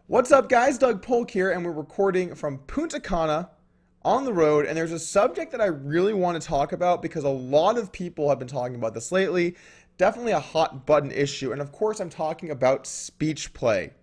What's up, guys? Doug Polk here, and we're recording from Punta Cana on the road. And there's a subject that I really want to talk about because a lot of people have been talking about this lately. Definitely a hot button issue. And of course, I'm talking about speech play.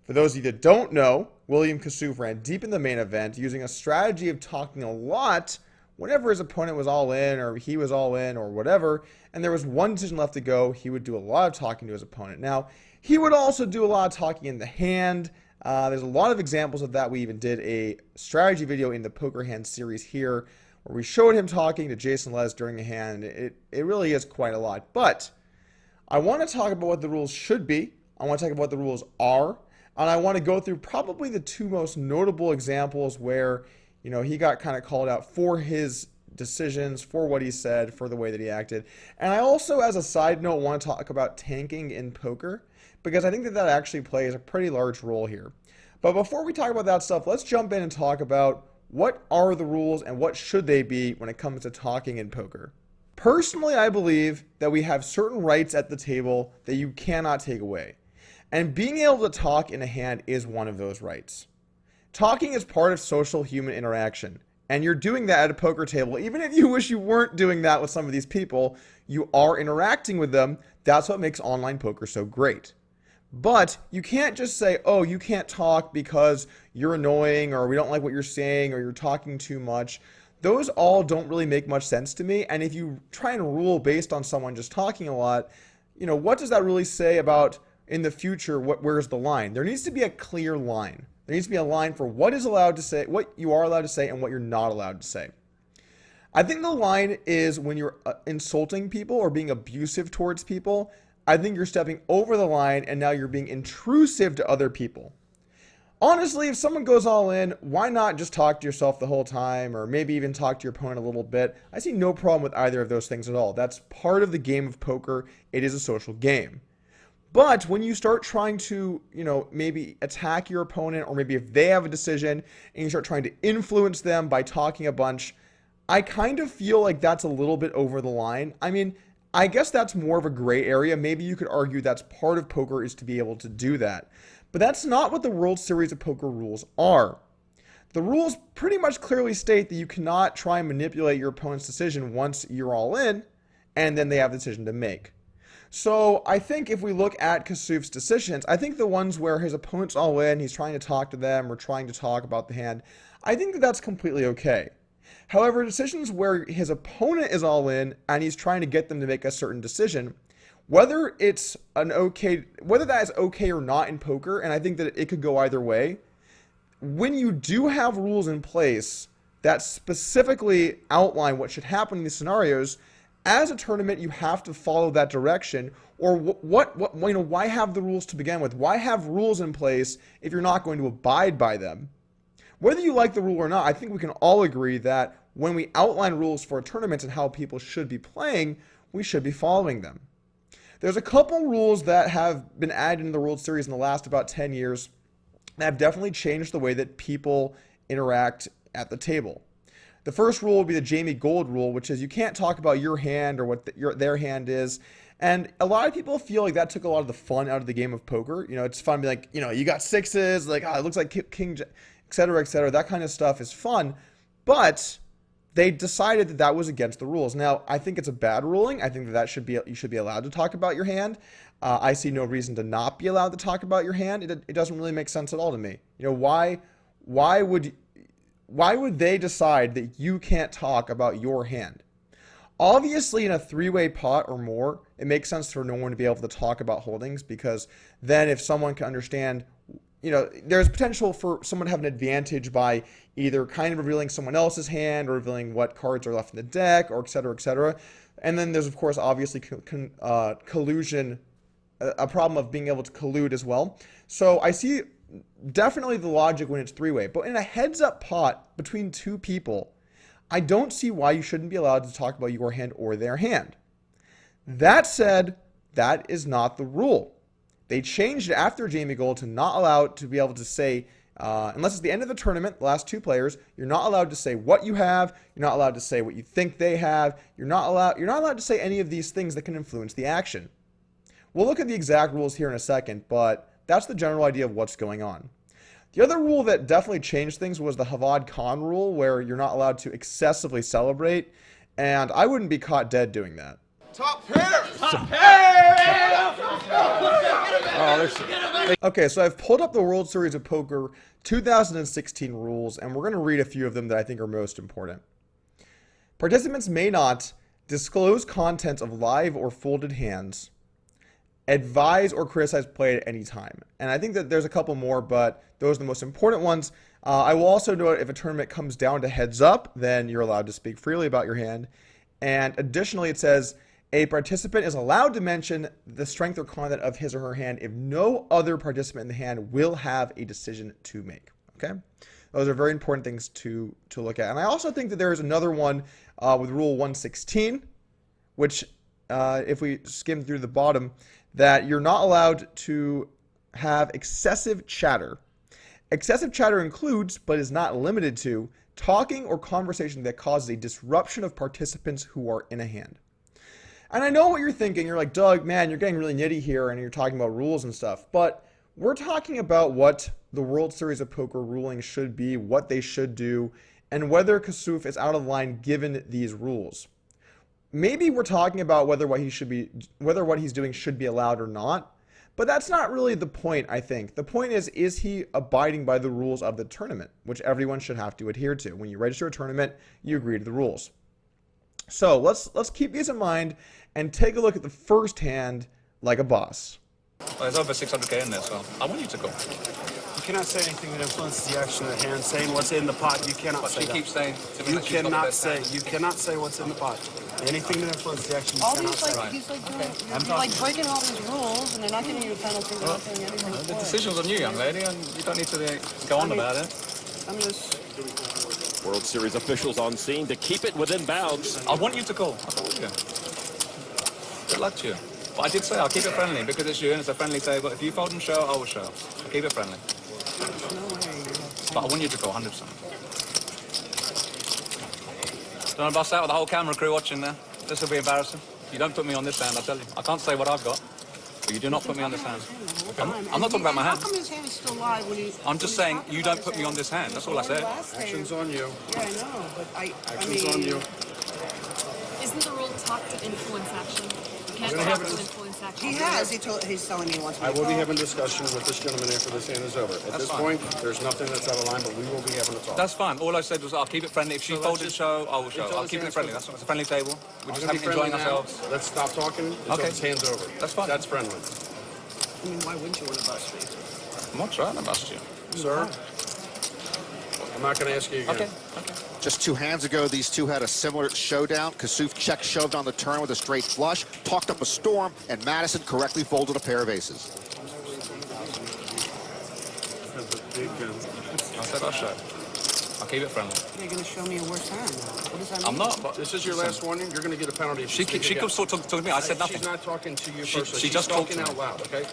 For those of you that don't know, William Kassouf ran deep in the main event using a strategy of talking a lot whenever his opponent was all in or he was all in or whatever, and there was one decision left to go. He would do a lot of talking to his opponent. Now, he would also do a lot of talking in the hand. There's a lot of examples of that. We even did a strategy video in the Poker Hand series here where we showed him talking to Jason Les during a hand. It really is quite a lot. But I want to talk about what the rules should be. I want to talk about what the rules are. And I want to go through probably the two most notable examples where, he got kind of called out for his decisions, for what he said, for the way that he acted. And I also, as a side note, want to talk about tanking in poker because I think that actually plays a pretty large role here. But before we talk about that stuff, let's jump in and talk about what are the rules and what should they be when it comes to talking in poker. Personally, I believe that we have certain rights at the table that you cannot take away. And being able to talk in a hand is one of those rights. Talking is part of social human interaction. And you're doing that at a poker table. Even if you wish you weren't doing that with some of these people, you are interacting with them. That's what makes online poker so great. But you can't just say, oh, you can't talk because you're annoying or we don't like what you're saying or you're talking too much. Those all don't really make much sense to me. And if you try and rule based on someone just talking a lot, what does that really say about in the future, where's the line? There needs to be a clear line. There needs to be a line for what is allowed to say, what you are allowed to say, and what you're not allowed to say. I think the line is when you're insulting people or being abusive towards people. I think you're stepping over the line and now you're being intrusive to other people. Honestly, if someone goes all in, why not just talk to yourself the whole time or maybe even talk to your opponent a little bit? I see no problem with either of those things at all. That's part of the game of poker. It is a social game. But when you start trying to, maybe attack your opponent or maybe if they have a decision and you start trying to influence them by talking a bunch, I kind of feel like that's a little bit over the line. I mean, I guess that's more of a gray area. Maybe you could argue that's part of poker is to be able to do that. But that's not what the World Series of Poker rules are. The rules pretty much clearly state that you cannot try and manipulate your opponent's decision once you're all in and then they have a decision to make. So I think if we look at Kassouf's decisions, I think the ones where his opponent's all in, he's trying to talk to them or trying to talk about the hand, I think that that's completely okay. However, decisions where his opponent is all in and he's trying to get them to make a certain decision, whether that is okay or not in poker, and I think that it could go either way, when you do have rules in place that specifically outline what should happen in these scenarios, as a tournament, you have to follow that direction. Or why have the rules to begin with? Why have rules in place if you're not going to abide by them? Whether you like the rule or not, I think we can all agree that when we outline rules for a tournament and how people should be playing, we should be following them. There's a couple rules that have been added in the World Series in the last about 10 years that have definitely changed the way that people interact at the table. The first rule would be the Jamie Gold rule, which is you can't talk about your hand or what their hand is. And a lot of people feel like that took a lot of the fun out of the game of poker. It's fun to be like, you got sixes, like, it looks like king, et cetera, et cetera. That kind of stuff is fun. But they decided that that was against the rules. Now, I think it's a bad ruling. I think that you should be allowed to talk about your hand. I see no reason to not be allowed to talk about your hand. It doesn't really make sense at all to me. Why would they decide that you can't talk about your hand? Obviously, in a three-way pot or more, it makes sense for no one to be able to talk about holdings because then if someone can understand, there's potential for someone to have an advantage by either kind of revealing someone else's hand or revealing what cards are left in the deck or et cetera, et cetera. And then there's, of course, obviously collusion, a problem of being able to collude as well. So I see definitely the logic when it's three-way, but in a heads-up pot between two people, I don't see why you shouldn't be allowed to talk about your hand or their hand. That said, that is not the rule. They changed it after Jamie Gold to not allowed to be able to say, unless it's the end of the tournament, the last two players, you're not allowed to say what you have, you're not allowed to say what you think they have, you're not allowed to say any of these things that can influence the action. We'll look at the exact rules here in a second, but that's the general idea of what's going on. The other rule that definitely changed things was the Havad Khan rule, where you're not allowed to excessively celebrate, and I wouldn't be caught dead doing that. Top pair! Top pair! Okay, so I've pulled up the World Series of Poker 2016 rules, and we're going to read a few of them that I think are most important. Participants may not disclose contents of live or folded hands, advise or criticize play at any time. And I think that there's a couple more, but those are the most important ones. I will also note if a tournament comes down to heads up, then you're allowed to speak freely about your hand. And additionally, it says a participant is allowed to mention the strength or content of his or her hand if no other participant in the hand will have a decision to make. Okay? Those are very important things to look at. And I also think that there is another one with Rule 116, which if we skim through the bottom, that you're not allowed to have excessive chatter. Excessive chatter includes, but is not limited to, talking or conversation that causes a disruption of participants who are in a hand. And I know what you're thinking. You're like, Doug, man, you're getting really nitty here and you're talking about rules and stuff. But we're talking about what the World Series of Poker ruling should be, what they should do, and whether Kassouf is out of line given these rules. Maybe we're talking about whether what he's doing should be allowed or not. But that's not really the point, I think. The point is he abiding by the rules of the tournament, which everyone should have to adhere to. When you register a tournament, you agree to the rules. So let's keep these in mind and take a look at the first hand like a boss. Well, there's over 600k in there, so I want you to go. You cannot say anything that influences the action of the hand. Saying what's in the pot, you cannot say that. She keeps saying to me You that she's got the best hand. you cannot say what's in the pot. Anything that influences the action, you All cannot these, say. like, he's like doing, you're like breaking all these rules, and they're not giving you a penalty, they're not doing anything The for it. decision's on you, young lady, and you don't need to go on about it. I'm just... World Series officials on scene to keep it within bounds. I want you to call. I told you. Good luck to you. But I did say I'll keep it friendly because it's you and it's a friendly table. If you fold and show, I will show. I'll keep it friendly. No way. But I want you to call 100%. Don't want to bust out with the whole camera crew watching there. This will be embarrassing. You don't put me on this hand, I tell you. I can't say what I've got, but you do not put me on this hand. I'm not talking about my hand. How come his hand is still live when he... I'm just saying you don't put me on this hand. That's all I said. Action's on you. Yeah, I know, but Action's on you. Isn't the rule talk to influence action? You can't talk to influence action. He has. He's telling me he wants me I to will be call. having discussions with this gentleman after this hand is over. At this point, there's nothing that's out of line, but we will be having a talk. That's fine. All I said was I'll keep it friendly. If she So folded let's show, I will show. until I'll this keep it hand's friendly. over. That's it's a friendly table. We're just We're gonna be enjoying friendly now. ourselves. Let's stop talking until Okay. this hand's over. That's fine. That's friendly. I mean, why wouldn't you want to bust me? I'm not trying to bust you. Sir, I'm not going to ask you again. Okay. Okay. Just 2 hands ago, these two had a similar showdown. Kassouf check-shoved on the turn with a straight flush, talked up a storm, and Matuson correctly folded a pair of aces. I said I'll show. I'll keep it friendly. You're going to show me a worse hand. What does that mean? I'm not. But This is your last warning. You're going to get a penalty. if She you speak could again. sort of talk to me. I said nothing. She's not talking to you She personally. She's just talked talking to me. out loud, okay?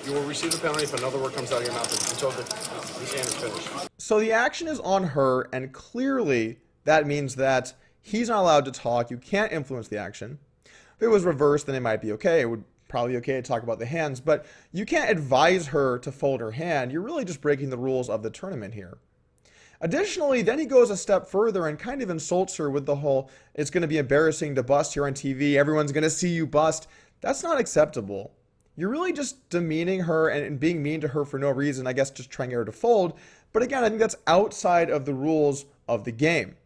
You will receive a penalty if another word comes out of your mouth until this hand is finished. So the action is on her, and clearly that means that he's not allowed to talk. You can't influence the action. If it was reversed, then it might be okay. It would probably be okay to talk about the hands, but you can't advise her to fold her hand. You're really just breaking the rules of the tournament here. Additionally, then he goes a step further and kind of insults her with the whole, it's going to be embarrassing to bust here on TV. Everyone's going to see you bust. That's not acceptable. You're really just demeaning her and being mean to her for no reason, I guess just trying to get her to fold. But again, I think that's outside of the rules of the game.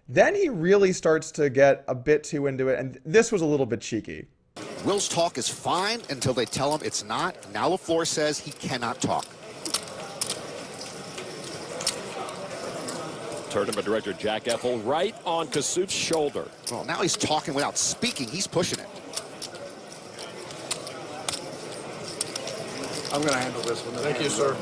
Then he really starts to get a bit too into it, and this was a little bit cheeky. Will's talk is fine until they tell him it's not. Now LaFleur says he cannot talk. Tournament director Jack Effel right on Kassouf's shoulder. Well, now he's talking without speaking. He's pushing it. I'm going to handle this one. Thank you, sir.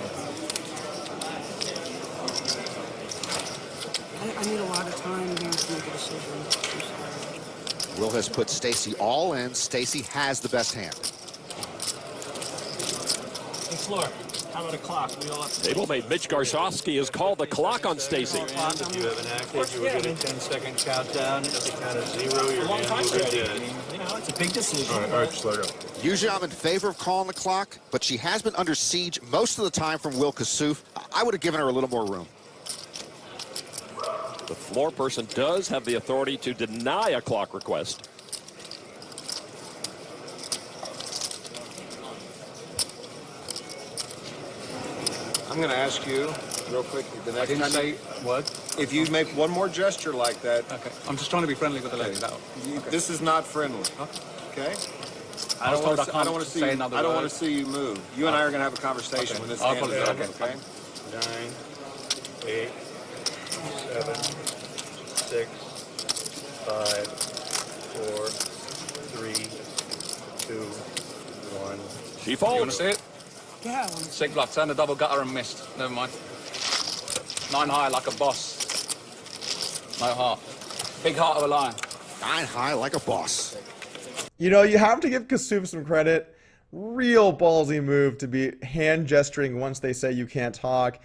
I need a lot of time here to make a decision. I'm sorry. Will has put Stacy all in. Stacy has the best hand. Hey, Floor, how about a clock? We all have to... Stablemate Mitch Garsofsky has called the clock on Stacy. If you have an active, you will get a 10-second countdown. At the count of 0, your a long hand time will be already. dead. I mean, you know, it's a big decision. All right, slow down. Usually I'm in favor of calling the clock, but she has been under siege most of the time from Will Kassouf. I would have given her a little more room. The floor person does have the authority to deny a clock request. I'm going to ask you real quick. The next I didn't time say word. if you make one more gesture like that, Okay. I'm just trying to be friendly with the lady. this is not friendly. Okay? I was told I can't want to see say you. another I don't word. want to see you move. You and I are going to have a conversation when this I'll hand is apologize. over. Okay? 9, 8, 7, 6, 5, 4, 3, 2, 1. She You want to folds. see it? Yeah, I want to. Sick block. Turn the double gutter and missed. Never mind. 9 high like a boss. No heart. Big heart of a lion. 9 high like a boss. You know, you have to give Kassouf some credit. Real ballsy move to be hand gesturing once they say you can't talk.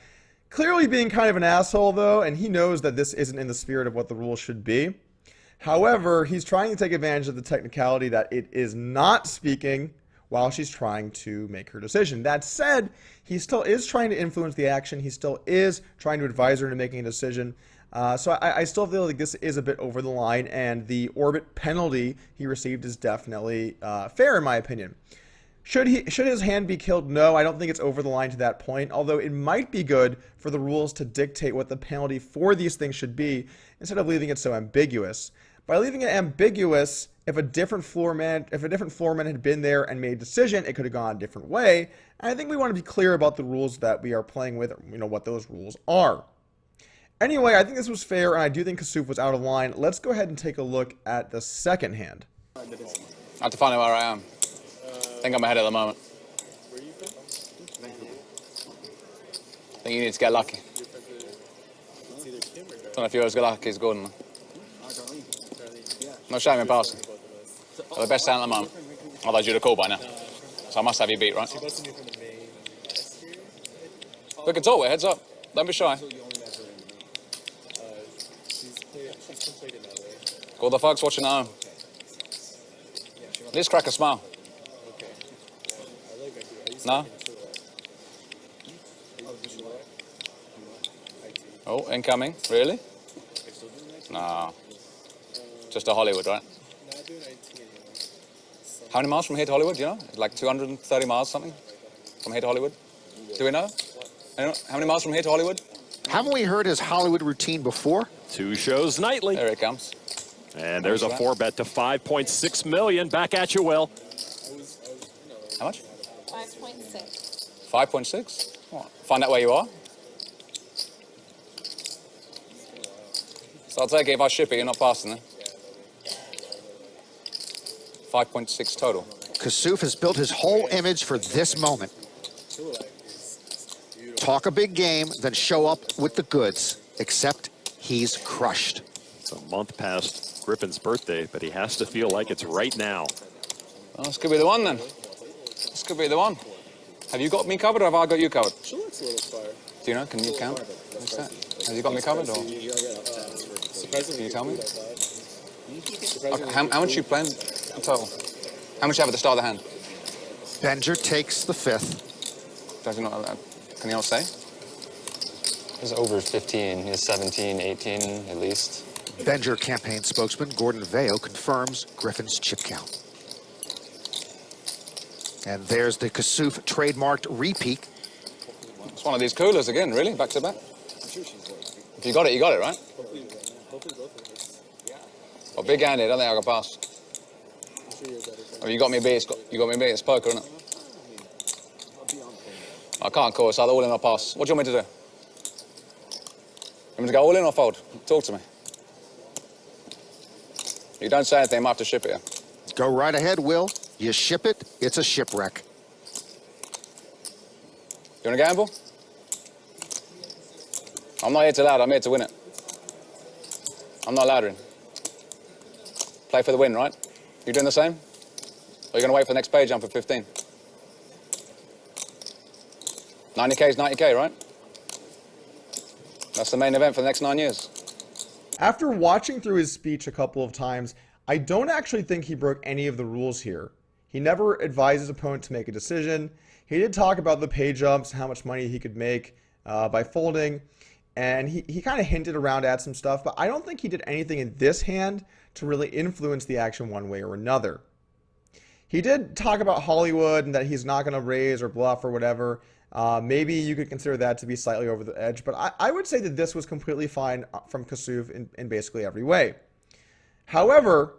Clearly being kind of an asshole, though, and he knows that this isn't in the spirit of what the rules should be. However, he's trying to take advantage of the technicality that it is not speaking while she's trying to make her decision. That said, he still is trying to influence the action. He still is trying to advise her into making a decision. So I still feel like this is a bit over the line, and the orbit penalty he received is definitely fair, in my opinion. Should his hand be killed? No, I don't think it's over the line to that point, although it might be good for the rules to dictate what the penalty for these things should be instead of leaving it so ambiguous. By leaving it ambiguous, if a different floor man had been there and made a decision, it could have gone a different way. And I think we want to be clear about the rules that we are playing with, what those rules are. Anyway, I think this was fair, and I do think Kassouf was out of line. Let's go ahead and take a look at the second hand. I have to find out where I am. I think I'm ahead at the moment. I think you need to get lucky. Don't know if you always get lucky as Gordon. No shame in passing. You're the best talent at the moment. Otherwise you'd have called by now. So I must have you beat, right? We can talk, heads up. Don't be shy. All the folks watching at home. At least crack a smile. No? Oh, incoming. Really? No. Just to Hollywood, right? How many miles from here to Hollywood, do you know? Like 230 miles, something? From here to Hollywood? Do we know? How many miles from here to Hollywood? Haven't we heard his Hollywood routine before? 2 shows nightly. There it comes. And there's a 4-bet to 5.6 million. Back at you, Will. How much? 5.6. 5.6? What? Find out where you are? So I'll take it if I ship it, you're not passing then. 5.6 total. Kassouf has built his whole image for this moment. Talk a big game, then show up with the goods, except he's crushed. It's a month past Griffin's birthday, but he has to feel like it's right now. Well, this could be the one then. This could be the one. Have you got me covered or have I got you covered? She looks a little fire. Do you know? Can you count? What's that? Has you got me covered or? Can you tell me? Okay, how much you playing in total? How much you have at the start of the hand? Benger takes the 5th. Does he not, can you not say? He's over 15. He's 17, 18 at least. Benger campaign spokesman Gordon Veo confirms Griffin's chip count. And there's the Kassouf trademarked repeat. It's one of these coolers again, really, back to back. If you got it, right? Well, big-handed, I don't think I can pass. Oh, you got me beat, it's poker, isn't it? I can't call, it's either all in or pass. What do you want me to do? You want me to go all in or fold? Talk to me. You don't say anything, I might have to ship it here. Go right ahead, Will. You ship it, it's a shipwreck. You want to gamble? I'm not here to ladder, I'm here to win it. I'm not laddering. Play for the win, right? You doing the same? Or are you going to wait for the next page jump for 15? 90K is 90K, right? That's the main event for the next 9 years. After watching through his speech a couple of times, I don't actually think he broke any of the rules here. He never advised his opponent to make a decision. He did talk about the pay jumps, how much money he could make by folding, and he kind of hinted around at some stuff, but I don't think he did anything in this hand to really influence the action one way or another. He did talk about Hollywood and that he's not going to raise or bluff or whatever. Maybe you could consider that to be slightly over the edge, but I would say that this was completely fine from Kassouf in basically every way. However,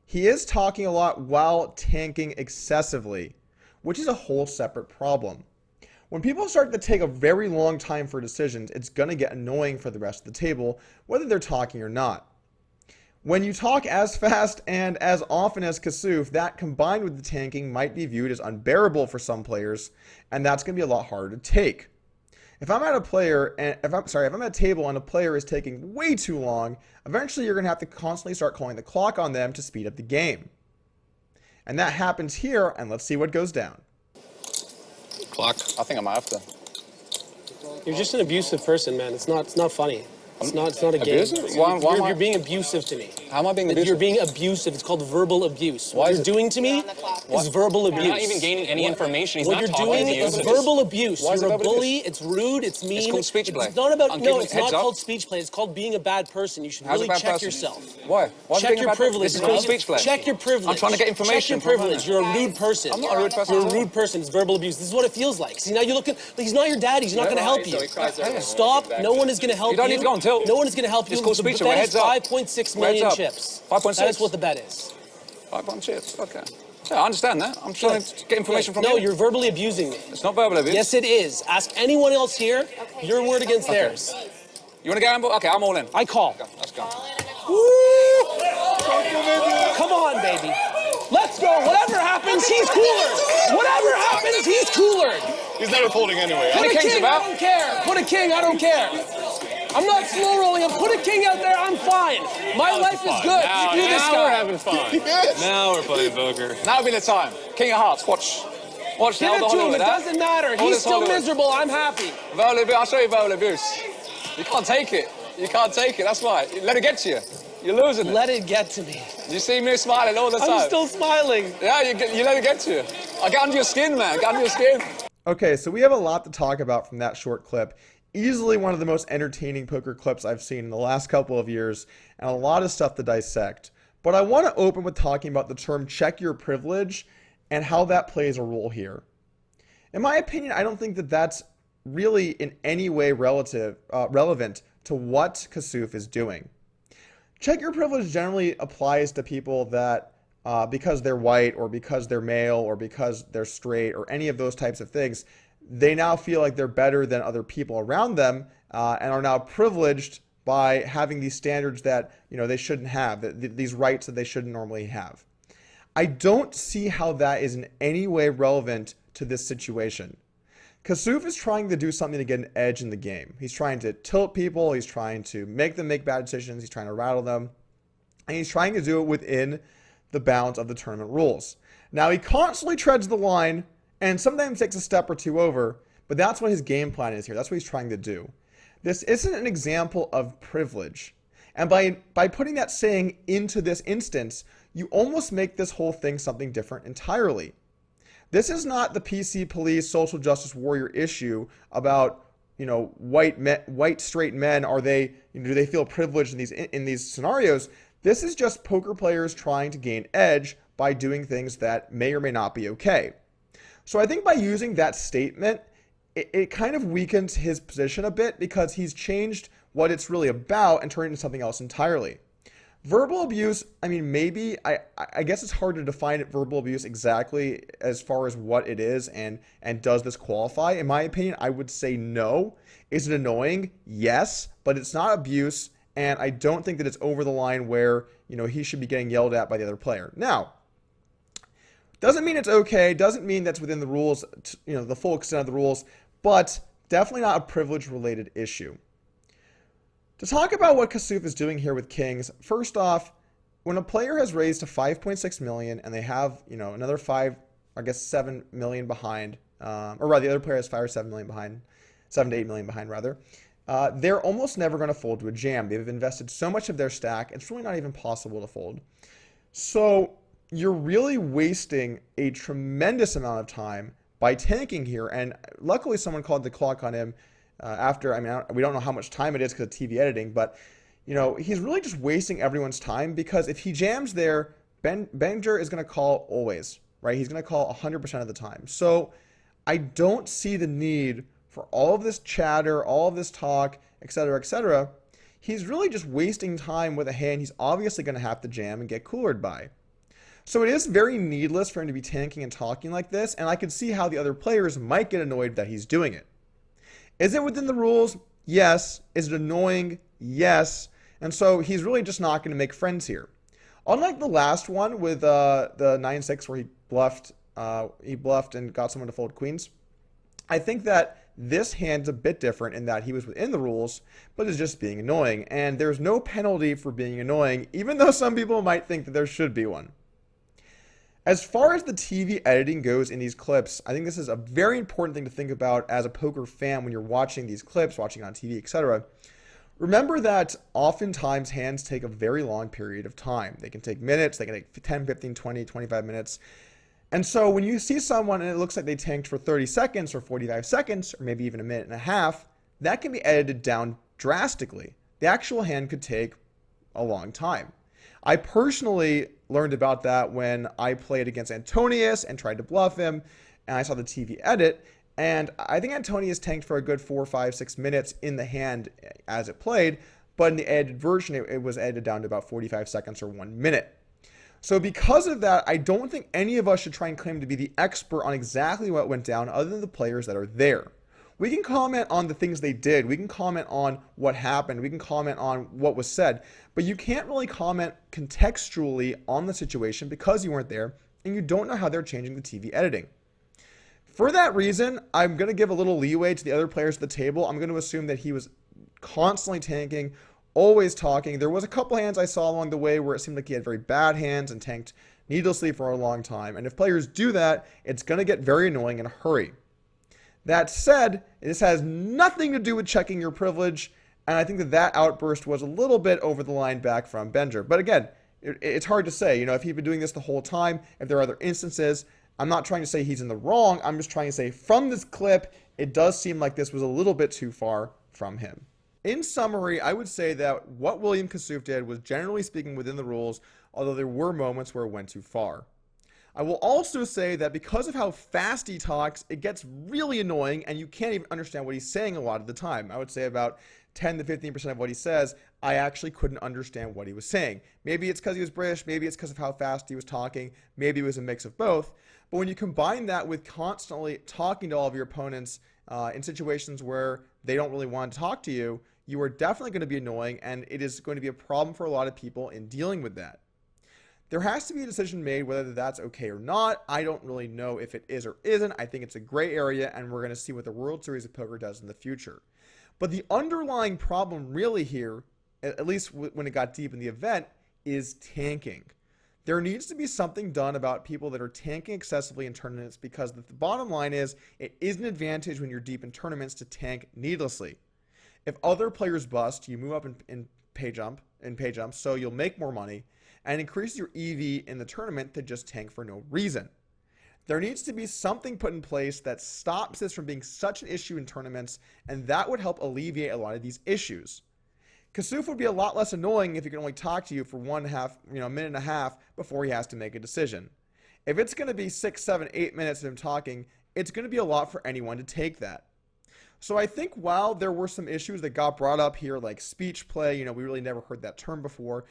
he is talking a lot while tanking excessively, which is a whole separate problem. When people start to take a very long time for decisions, it's going to get annoying for the rest of the table, whether they're talking or not. When you talk as fast and as often as Kassouf, that combined with the tanking might be viewed as unbearable for some players, and that's going to be a lot harder to take. If I'm at a table and a player is taking way too long, eventually you're going to have to constantly start calling the clock on them to speed up the game. And that happens here, and let's see what goes down. Clock. I think I might have to. You're just an abusive person, man. It's not funny. It's not a game. You're being abusive to me. How am I being abusive? You're being abusive. It's called verbal abuse. Why What you're doing to me is verbal abuse. You're not even gaining any information. He's What not you're talking doing to you. is verbal abuse. Why is it You're a verbal bully. It's rude. It's mean. It's called speech play. It's not about. I'm No, giving it's heads not up. called speech play. It's called being a bad person. You should How's really a bad check person? yourself. Why? Why is it Check being a your bad person? privilege. This is called bro. speech play. Check your privilege. I'm trying to get information. Check your privilege. You're a rude person. I'm not a rude person. You're a rude person. It's verbal abuse. This is what it feels like. See, now you're looking. He's not your daddy. He's not going to help you. Stop. No one is going to help you. You don't need to go on tilt. No one is going to help you. It's called speech. The bet Heads is up. 5.6 million Heads up. chips. 5.6. That is what the bet is. 5 chips. Okay. Yeah, I understand that. I'm trying to get information from you. No, you're verbally abusing me. It's not verbal abuse. Yes, it is. Ask anyone else here. Your word against theirs. You want to gamble? Okay, I'm all in. I call. Let's go. Woo! Come on, baby. Let's go. Whatever happens, he's cooler. Whatever happens, he's cooler. He's never folding anyway. Put a king's king, about? I don't care. Put a king, I don't care. I'm not slow rolling him. Put a king out there, I'm fine. My life is good. Screw this guy. We're having fun. Now we're playing poker. Now would be the time. King of Hearts. Watch. Watch Give now it the to him. Hollywood. It doesn't matter. Hold He's this still Hollywood. miserable. I'm happy. Verbal abuse. I'll show you verbal abuse. You can't take it. You can't take it. That's right. Let it get to you. You're losing it. Let it get to me. You see me smiling all the time. I'm still smiling. Yeah, you let it get to you. I get under your skin, man. Get under your skin. Okay, so we have a lot to talk about from that short clip. Easily one of the most entertaining poker clips I've seen in the last couple of years, and a lot of stuff to dissect. But I want to open with talking about the term check your privilege and how that plays a role here. In my opinion, I don't think that that's really in any way relevant to what Kassouf is doing. Check your privilege generally applies to people that because they're white or because they're male or because they're straight or any of those types of things, they now feel like they're better than other people around them and are now privileged by having these standards that they shouldn't have, these rights that they shouldn't normally have. I don't see how that is in any way relevant to this situation. Kassouf is trying to do something to get an edge in the game. He's trying to tilt people, he's trying to make them make bad decisions, he's trying to rattle them, and he's trying to do it within the bounds of the tournament rules. Now, he constantly treads the line and sometimes takes a step or two over, but that's what his game plan is here. That's what he's trying to do. This isn't an example of privilege. And by putting that saying into this instance, you almost make this whole thing something different entirely. This is not the PC police social justice warrior issue about, white straight men. Are they, do they feel privileged in these scenarios? This is just poker players trying to gain edge by doing things that may or may not be okay. So I think by using that statement, it kind of weakens his position a bit because he's changed what it's really about and turned it into something else entirely. Verbal abuse, I mean, maybe, I guess it's hard to define verbal abuse exactly as far as what it is and does this qualify. In my opinion, I would say no. Is it annoying? Yes, but it's not abuse, and I don't think that it's over the line where, he should be getting yelled at by the other player. Now, doesn't mean it's okay, doesn't mean that's within the rules, the full extent of the rules, but definitely not a privilege-related issue. To talk about what Kassouf is doing here with kings, first off, when a player has raised to 5.6 million and they have, another 7 million behind, or rather the other player has 5 or 7 million behind, 7 to 8 million behind rather, they're almost never going to fold to a jam. They've invested so much of their stack, it's really not even possible to fold. So you're really wasting a tremendous amount of time by tanking here. And luckily someone called the clock on him after, we don't know how much time it is because of TV editing, but he's really just wasting everyone's time, because if he jams there, Benger is going to call always, right? He's going to call 100% of the time. So I don't see the need for all of this chatter, all of this talk, etc., etc. He's really just wasting time with a hand he's obviously going to have to jam and get coolered by. So it is very needless for him to be tanking and talking like this, and I can see how the other players might get annoyed that he's doing it. Is it within the rules? Yes. Is it annoying? Yes. And so he's really just not going to make friends here. Unlike the last one with the 9-6 where he bluffed and got someone to fold queens, I think that this hand's a bit different in that he was within the rules, but is just being annoying. And there's no penalty for being annoying, even though some people might think that there should be one. As far as the TV editing goes in these clips, I think this is a very important thing to think about as a poker fan when you're watching these clips, watching on TV, etc. Remember that oftentimes hands take a very long period of time. They can take minutes, they can take 10, 15, 20, 25 minutes. And so when you see someone and it looks like they tanked for 30 seconds or 45 seconds, or maybe even a minute and a half, that can be edited down drastically. The actual hand could take a long time. I personally learned about that when I played against Antonius and tried to bluff him, and I saw the TV edit, and I think Antonius tanked for a good 4, 5, 6 minutes in the hand as it played, but in the edited version, it was edited down to about 45 seconds or 1 minute. So because of that, I don't think any of us should try and claim to be the expert on exactly what went down other than the players that are there. We can comment on the things they did. We can comment on what happened. We can comment on what was said. But you can't really comment contextually on the situation because you weren't there and you don't know how they're changing the TV editing. For that reason, I'm going to give a little leeway to the other players at the table. I'm going to assume that he was constantly tanking, always talking. There was a couple hands I saw along the way where it seemed like he had very bad hands and tanked needlessly for a long time. And if players do that, it's going to get very annoying in a hurry. That said, this has nothing to do with checking your privilege, and I think that outburst was a little bit over the line back from Benger. But again, it's hard to say. If he'd been doing this the whole time, if there are other instances, I'm not trying to say he's in the wrong. I'm just trying to say from this clip, it does seem like this was a little bit too far from him. In summary, I would say that what William Kassouf did was generally speaking within the rules, although there were moments where it went too far. I will also say that because of how fast he talks, it gets really annoying and you can't even understand what he's saying a lot of the time. I would say about 10 to 15% of what he says, I actually couldn't understand what he was saying. Maybe it's because he was British, maybe it's because of how fast he was talking, maybe it was a mix of both. But when you combine that with constantly talking to all of your opponents in situations where they don't really want to talk to you, you are definitely going to be annoying, and it is going to be a problem for a lot of people in dealing with that. There has to be a decision made whether that's okay or not. I don't really know if it is or isn't. I think it's a gray area, and we're going to see what the World Series of Poker does in the future. But the underlying problem really here, at least when it got deep in the event, is tanking. There needs to be something done about people that are tanking excessively in tournaments, because the bottom line is it is an advantage when you're deep in tournaments to tank needlessly. If other players bust, you move up in pay jump, so you'll make more money and increase your EV in the tournament to just tank for no reason. There needs to be something put in place that stops this from being such an issue in tournaments, and that would help alleviate a lot of these issues. Kassouf would be a lot less annoying if he could only talk to you for a minute and a half before he has to make a decision. If it's going to be 6, 7, 8 minutes of him talking, it's going to be a lot for anyone to take that. So I think while there were some issues that got brought up here, like speech play, we really never heard that term before,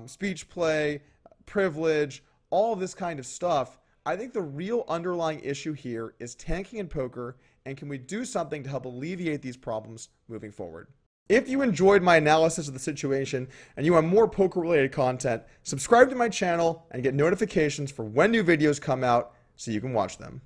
speech play, privilege, all of this kind of stuff, I think the real underlying issue here is tanking in poker, and can we do something to help alleviate these problems moving forward? If you enjoyed my analysis of the situation and you want more poker-related content, subscribe to my channel and get notifications for when new videos come out so you can watch them.